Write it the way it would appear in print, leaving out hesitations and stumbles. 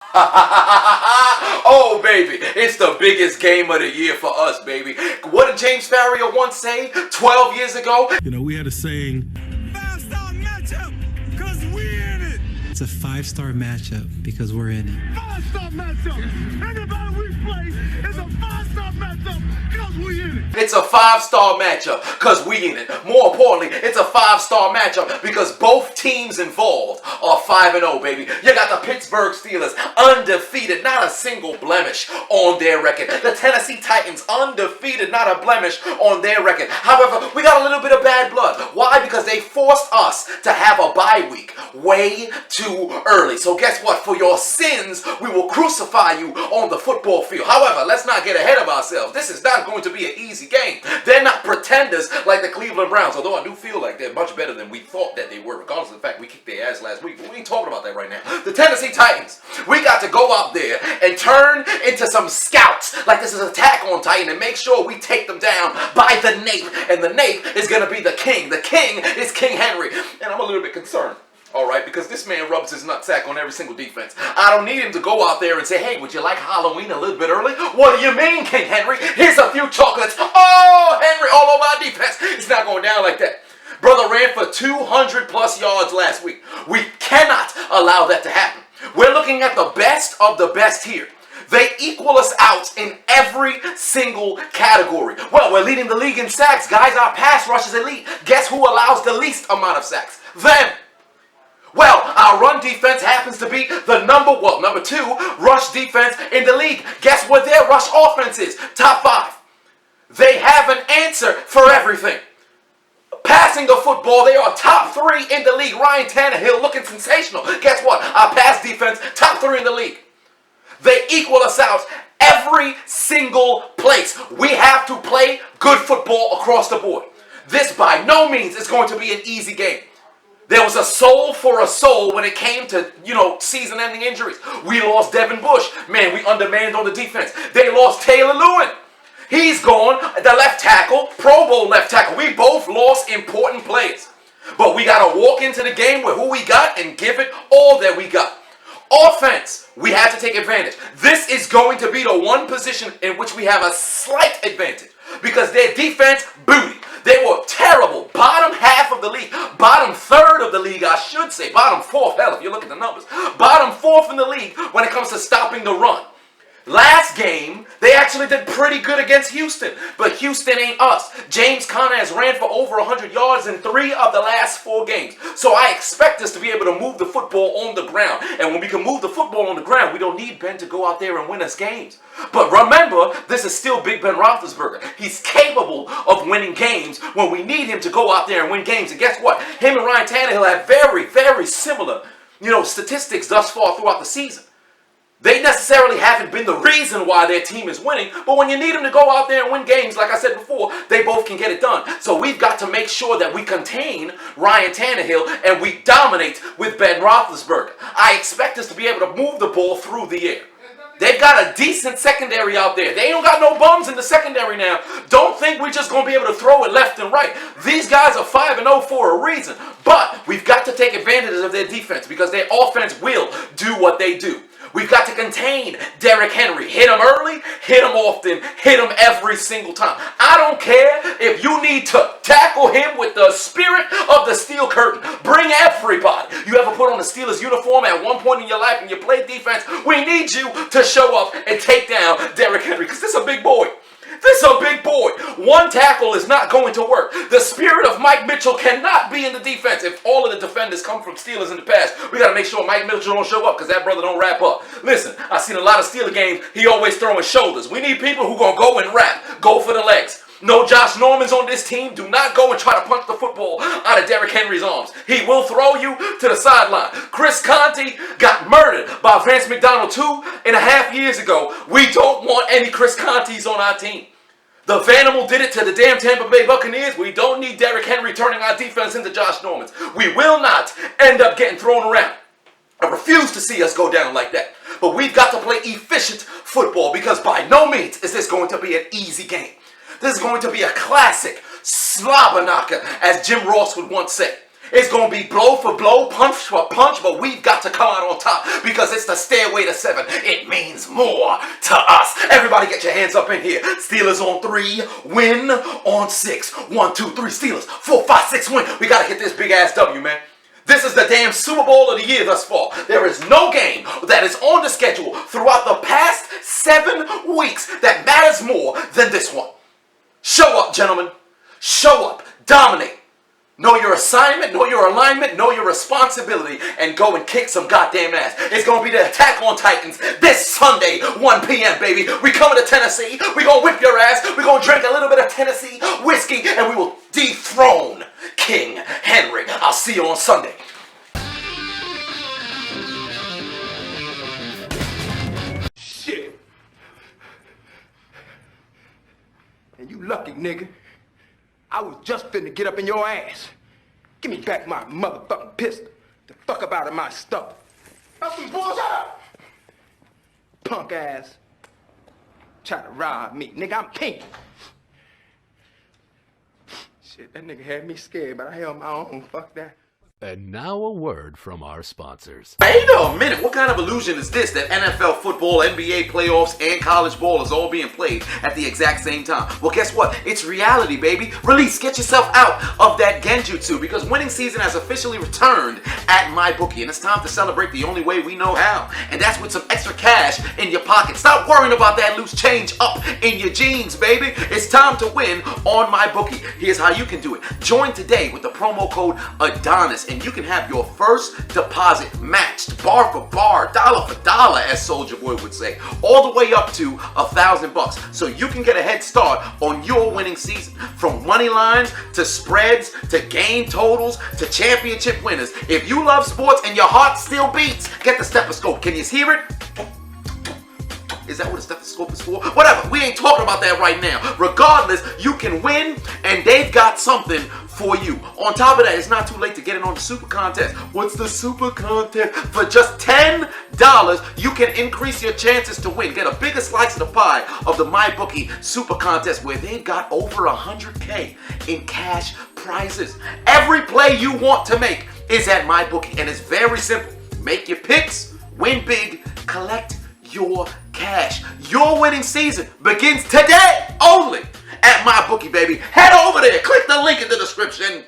Oh, baby, it's the biggest game of the year for us, baby. What did James Farrier once say 12 years ago? We had a saying, five-star matchup, because we in it. It's a five-star matchup because we're in it. Five-star matchup. Anybody we play is a five-star matchup because we in it. It's a five-star matchup because we in it. More importantly, it's a five-star matchup because both teams involved are 5-0, baby. You got the Pittsburgh Steelers undefeated, not a single blemish on their record. The Tennessee Titans undefeated, not a blemish on their record. However, we got a little bit of bad blood. Why? Because they forced us to have a bye week way too early. So guess what? For your sins, we will crucify you on the football field. However, let's not get ahead of ourselves. This is not going to be an easy game. They're not pretenders like the Cleveland Browns, although I do feel like they're much better than we thought that they were, regardless of the fact we kicked their ass last week. But we ain't talking about that right now. The Tennessee Titans, we got to go out there and turn into some scouts like this is Attack on Titan and make sure we take them down by the nape. And the nape is going to be the king. The king is King Henry. And I'm a little bit concerned. Alright, because this man rubs his nutsack on every single defense. I don't need him to go out there and say, hey, would you like Halloween a little bit early? What do you mean, King Henry? Here's a few chocolates. Oh, Henry, all over our defense. It's not going down like that. Brother ran for 200 plus yards last week. We cannot allow that to happen. We're looking at the best of the best here. They equal us out in every single category. Well, we're leading the league in sacks, guys. Our pass rush is elite. Guess who allows the least amount of sacks? Them. Well, our run defense happens to be the number 2 rush defense in the league. Guess what their rush offense is? Top 5. They have an answer for everything. Passing the football, they are top 3 in the league. Ryan Tannehill looking sensational. Guess what? Our pass defense, top 3 in the league. They equal us out every single place. We have to play good football across the board. This by no means is going to be an easy game. There was a soul for a soul when it came to, season-ending injuries. We lost Devin Bush. Man, we undermanned on the defense. They lost Taylor Lewin. He's gone. The left tackle, Pro Bowl left tackle. We both lost important players. But we got to walk into the game with who we got and give it all that we got. Offense, we have to take advantage. This is going to be the one position in which we have a slight advantage because their defense, booty. They were terrible. Bottom half of the league. Bottom third of the league, I should say. Bottom fourth, hell, if you look at the numbers. Bottom fourth in the league when it comes to stopping the run. Last game, they actually did pretty good against Houston. But Houston ain't us. James Conner has ran for over 100 yards in 3 of the last 4 games. So I expect us to be able to move the football on the ground. And when we can move the football on the ground, we don't need Ben to go out there and win us games. But remember, this is still Big Ben Roethlisberger. He's capable of winning games when we need him to go out there and win games. And guess what? Him and Ryan Tannehill have very, very similar, statistics thus far throughout the season. They necessarily haven't been the reason why their team is winning, but when you need them to go out there and win games, like I said before, they both can get it done. So we've got to make sure that we contain Ryan Tannehill and we dominate with Ben Roethlisberger. I expect us to be able to move the ball through the air. They've got a decent secondary out there. They don't got no bums in the secondary now. Don't think we're just going to be able to throw it left and right. These guys are 5-0 for a reason. But we've got to take advantage of their defense because their offense will do what they do. We've got to contain Derrick Henry. Hit him early, hit him often, hit him every single time. I don't care if you need to tackle him with the spirit of the steel curtain. Bring everybody. You ever put on a Steelers uniform at one point in your life and you play defense? We need you to show up and take down Derrick Henry because this is a big boy. This is a big boy. One tackle is not going to work. The spirit of Mike Mitchell cannot be in the defense. If all of the defenders come from Steelers in the past, we got to make sure Mike Mitchell don't show up because that brother don't wrap up. Listen, I've seen a lot of Steeler games. He always throwing shoulders. We need people who going to go and wrap. Go for the legs. No Josh Normans on this team. Do not go and try to punch the football out of Derrick Henry's arms. He will throw you to the sideline. Chris Conte got murdered by Vance McDonald 2.5 years ago. We don't want any Chris Contes on our team. The Vanimal did it to the damn Tampa Bay Buccaneers. We don't need Derrick Henry turning our defense into Josh Normans. We will not end up getting thrown around. I refuse to see us go down like that. But we've got to play efficient football because by no means is this going to be an easy game. This is going to be a classic slobber knocker, as Jim Ross would once say. It's going to be blow for blow, punch for punch, but we've got to come out on top because it's the stairway to 7. It means more to us. Everybody get your hands up in here. Steelers on 3, win on 6. 1, 2, 3, Steelers. 4, 5, 6, win. We got to get this big ass W, man. This is the damn Super Bowl of the year thus far. There is no game that is on the schedule throughout the past 7 weeks that matters more than this one. Show up, gentlemen. Show up. Dominate. Know your assignment, know your alignment, know your responsibility, and go and kick some goddamn ass. It's going to be the Attack on Titans this Sunday, 1 p.m., baby. We coming to Tennessee. We going to whip your ass. We going to drink a little bit of Tennessee whiskey, and we will dethrone King Henry. I'll see you on Sunday. Shit. And you lucky, nigga. I was just finna get up in your ass. Give me back my motherfucking pistol. The fuck up out of my stuff. Fucking bullshit up. Punk ass. Try to rob me. Nigga, I'm pink. Shit, that nigga had me scared, but I held my own. Fuck that. And now a word from our sponsors. Wait a minute, what kind of illusion is this that NFL football, NBA playoffs, and college ball is all being played at the exact same time? Well, guess what? It's reality, baby. Release, get yourself out of that genjutsu because winning season has officially returned at MyBookie, and it's time to celebrate the only way we know how, and that's with some extra cash in your pocket. Stop worrying about that loose change up in your jeans, baby. It's time to win on MyBookie. Here's how you can do it. Join today with the promo code Adonis, and you can have your first deposit matched, bar for bar, dollar for dollar, as Soulja Boy would say, all the way up to $1,000, so you can get a head start on your winning season. From money lines to spreads to game totals to championship winners. If you love sports and your heart still beats, get the stethoscope. Can you hear it? Is that what a stethoscope is for? Whatever, we ain't talking about that right now. Regardless, you can win, and they've got something for you. On top of that, it's not too late to get in on the super contest. What's the super contest? For just $10, you can increase your chances to win. Get a bigger slice of the pie of the MyBookie super contest where they've got over $100K in cash prizes. Every play you want to make is at MyBookie, and it's very simple. Make your picks, win big, collect your cash. Your winning season begins today only at MyBookie, baby. Head over there, click the link in the description.